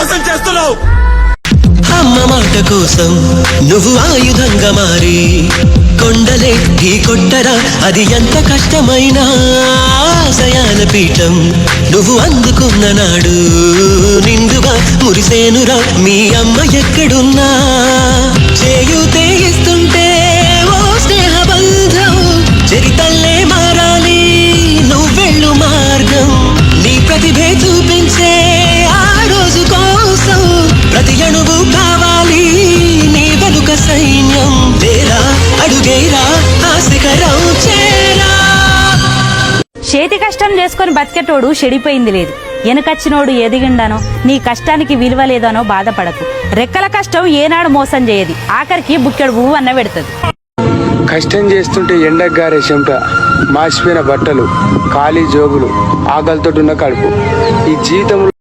మోసం చేస్తున్నావు. అమ్మ మాట కోసం నువ్వు ఆయుధంగా మారి కొండలే ఢీ కొట్టరా, అది ఎంత కష్టమైనా ఆశయాల పీఠం నువ్వు అందుకున్న నాడు నిండుగా మురిసేనురా మీ అమ్మ ఎక్కడున్నా. చేయూతే ఇస్తుంటే ఓ స్నేహ బంధం చరితల్లే మారాలి నువ్వెళ్ళు మార్గం. నీ ప్రతిభే చూపించే ఆ రోజు కోసం ప్రతి అణువు కావాలి నీ వెనుక సైన్యం. తేరా అడుగేరా ఆ శిఖరం చేరా. చేతి కష్టం చేసుకుని బతికేటోడు చెడిపోయింది లేదు. వెనకచ్చినోడు ఎదిగిండానో నీ కష్టానికి విలువ లేదనో బాధపడకు. రెక్కల కష్టం ఏనాడు మోసం చేయది, ఆఖరికి బుక్కెడు పువ్వు అన్న పెడుతుంది. కష్టం చేస్తుంటే ఎండగారే చెమట, మాసిపోయిన బట్టలు, ఖాళీ జోబులు, ఆకలితోటున్న కడుపు, ఈ జీవితంలో